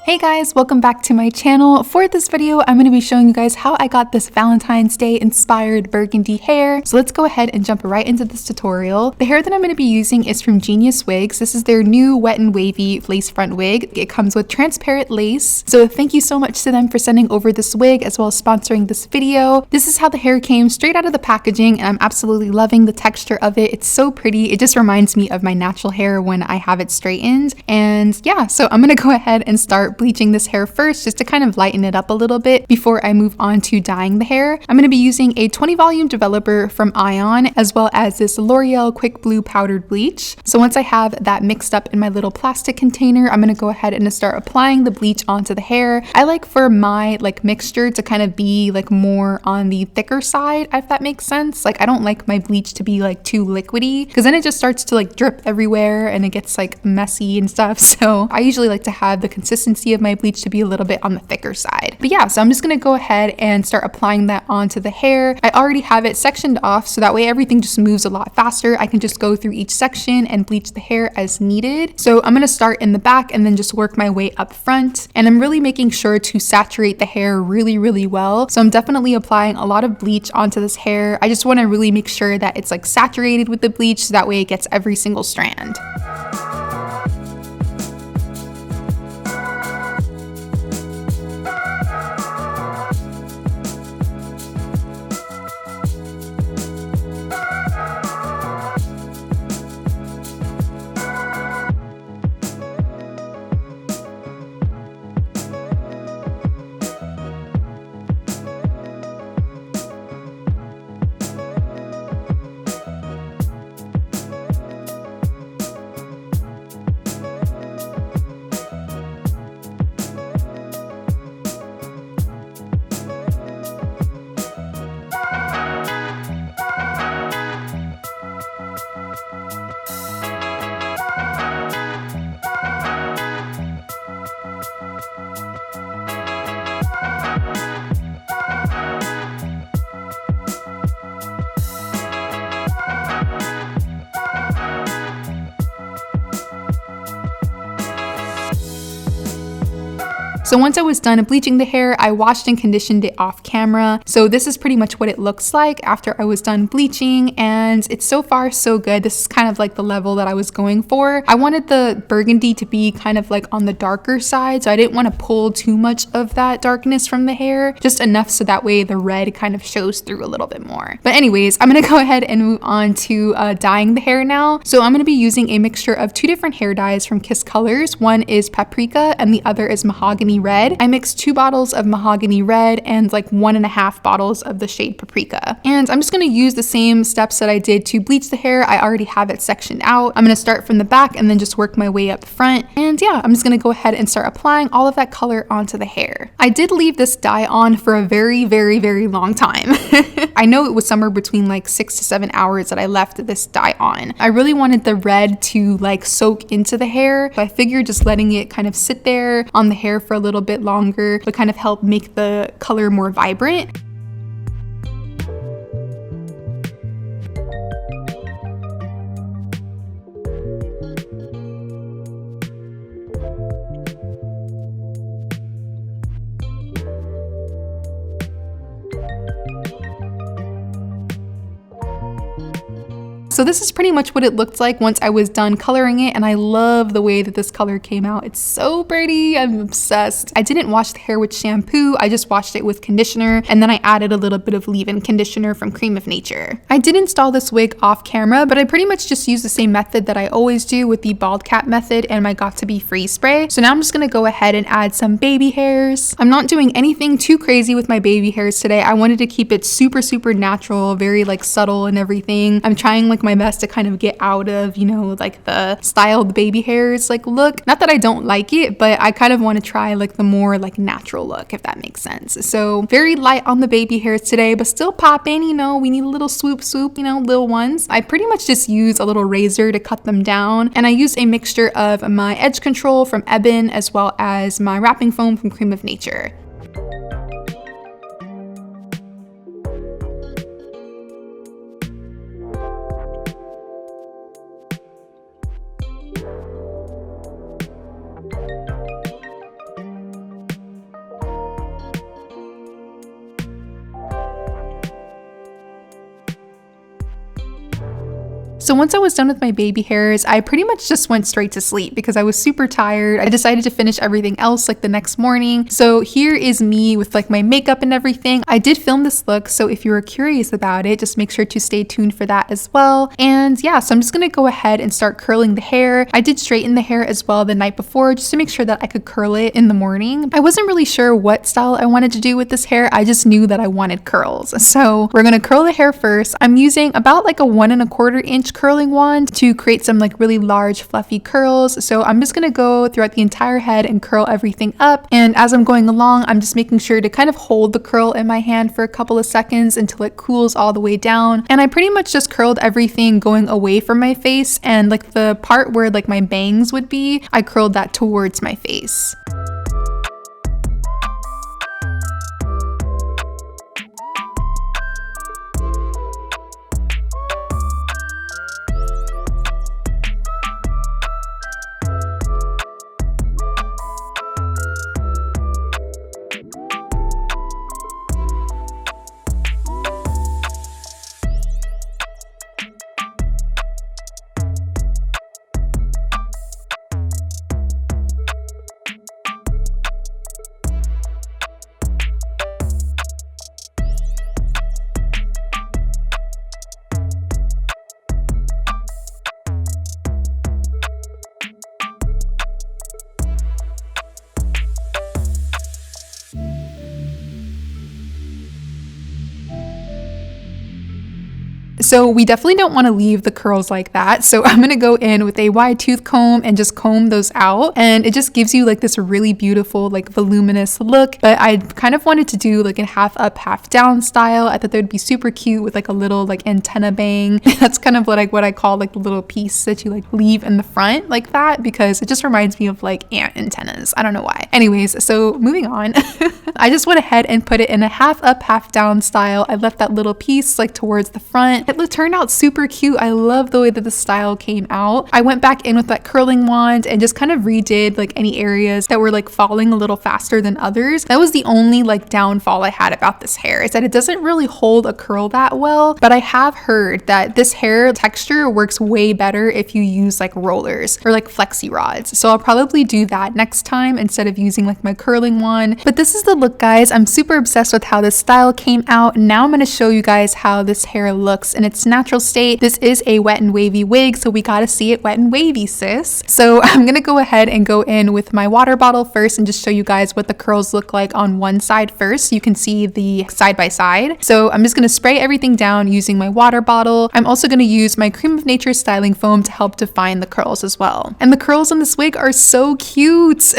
Hey guys, welcome back to my channel. For this video, I'm going to be showing you guys how I got this Valentine's Day inspired burgundy hair. So let's go ahead and jump right into this tutorial. The hair that I'm going to be using is from Geniuswigs. This is their new Wet and Wavy lace front wig. It comes with transparent lace. So thank you so much to them for sending over this wig as well as sponsoring this video. This is how the hair came straight out of the packaging and I'm absolutely loving the texture of it. It's so pretty. It just reminds me of my natural hair when I have it straightened. And yeah, so I'm going to go ahead and start bleaching this hair first just to kind of lighten it up a little bit before I move on to dyeing the hair. I'm going to be using a 20 volume developer from Ion as well as this L'Oreal Quick Blue powdered bleach. So once I have that mixed up in my little plastic container, I'm going to go ahead and start applying the bleach onto the hair. I like for my mixture to kind of be more on the thicker side, if that makes sense. I don't like my bleach to be too liquidy because then it just starts to drip everywhere and it gets messy and stuff. So I usually like to have the consistency of my bleach to be a little bit on the thicker side. But yeah, so I'm just going to go ahead and start applying that onto the hair. I already have it sectioned off so that way everything just moves a lot faster. I can just go through each section and bleach the hair as needed. So I'm going to start in the back and then just work my way up front. And I'm really making sure to saturate the hair really well. So I'm definitely applying a lot of bleach onto this hair. I just want to really make sure that it's saturated with the bleach so that way it gets every single strand. So once I was done bleaching the hair, I washed and conditioned it off camera. So this is pretty much what it looks like after I was done bleaching, and it's so far so good. This is kind of the level that I was going for. I wanted the burgundy to be kind of on the darker side, so I didn't want to pull too much of that darkness from the hair, just enough so that way the red kind of shows through a little bit more. But anyways, I'm gonna go ahead and move on to dyeing the hair now. So I'm gonna be using a mixture of two different hair dyes from Kiss Colors. One is paprika and the other is mahogany red. I mixed 2 bottles of mahogany red and 1.5 bottles of the shade paprika. And I'm just going to use the same steps that I did to bleach the hair. I already have it sectioned out. I'm going to start from the back and then just work my way up front. And yeah, I'm just going to go ahead and start applying all of that color onto the hair. I did leave this dye on for a very long time. I know it was somewhere between 6 to 7 hours that I left this dye on. I really wanted the red to soak into the hair. So I figured just letting it kind of sit there on the hair for a little bit longer would kind of help make the color more vibrant. So this is pretty much what it looked like once I was done coloring it, and I love the way that this color came out. It's so pretty. I'm obsessed. I didn't wash the hair with shampoo. I just washed it with conditioner, and then I added a little bit of leave-in conditioner from Cream of Nature. I did install this wig off camera, but I pretty much just used the same method that I always do with the bald cap method and my Got2b freeze spray. So now I'm just gonna go ahead and add some baby hairs. I'm not doing anything too crazy with my baby hairs today. I wanted to keep it super natural, very subtle and everything. I'm trying my best to kind of get out of, the styled baby hairs look. Not that I don't like it, but I kind of want to try the more natural look, if that makes sense. So very light on the baby hairs today, but still popping, we need a little swoop, little ones. I pretty much just use a little razor to cut them down, and I use a mixture of my edge control from Ebin as well as my wrapping foam from Cream of Nature. So once I was done with my baby hairs, I pretty much just went straight to sleep because I was super tired. I decided to finish everything else like the next morning. So here is me with like my makeup and everything. I did film this look, so if you were curious about it, just make sure to stay tuned for that as well. And yeah, so I'm just gonna go ahead and start curling the hair. I did straighten the hair as well the night before just to make sure that I could curl it in the morning. I wasn't really sure what style I wanted to do with this hair. I just knew that I wanted curls. So we're gonna curl the hair first. I'm using about like a 1¼ inch curling wand to create some like really large fluffy curls. So I'm just gonna go throughout the entire head and curl everything up. And as I'm going along, I'm just making sure to kind of hold the curl in my hand for a couple of seconds until it cools all the way down. And I pretty much just curled everything going away from my face, and like the part where like my bangs would be, I curled that towards my face. So we definitely don't want to leave the curls like that. So I'm going to go in with a wide tooth comb and just comb those out. And it just gives you like this really beautiful, like voluminous look. But I kind of wanted to do like a half up, half down style. I thought that would be super cute with like a little like antenna bang. That's kind of like what I call like the little piece that you like leave in the front like that, because it just reminds me of like ant antennas. I don't know why. Anyways, so moving on. I just went ahead and put it in a half up, half down style. I left that little piece like towards the front. It turned out super cute. I love the way that the style came out. I went back in with that curling wand and just kind of redid like any areas that were like falling a little faster than others. That was the only like downfall I had about this hair, is that it doesn't really hold a curl that well, but I have heard that this hair texture works way better if you use like rollers or like flexi rods. So I'll probably do that next time instead of using like my curling wand. But this is the look, guys. I'm super obsessed with how this style came out. Now I'm going to show you guys how this hair looks in its natural state. This is a wet and wavy wig, so we gotta see it wet and wavy, sis. So I'm gonna go ahead and go in with my water bottle first and just show you guys what the curls look like on one side first, so you can see the side by side. So I'm just gonna spray everything down using my water bottle. I'm also gonna use my Cream of Nature styling foam to help define the curls as well. And the curls on this wig are so cute.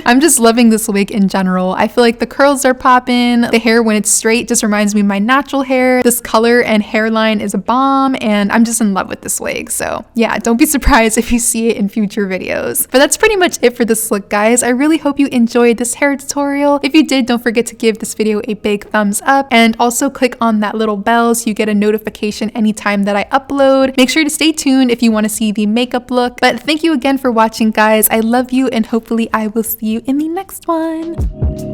I'm just loving this wig in general. I feel like the curls are popping. The hair when it's straight just reminds me of my natural hair. This color and hairline is a bomb, and I'm just in love with this wig. So yeah, don't be surprised if you see it in future videos. But that's pretty much it for this look, guys. I really hope you enjoyed this hair tutorial. If you did, don't forget to give this video a big thumbs up, and also click on that little bell so you get a notification anytime that I upload. Make sure to stay tuned if you want to see the makeup look. But thank you again for watching, guys. I love you, and hopefully I will see you in the next one.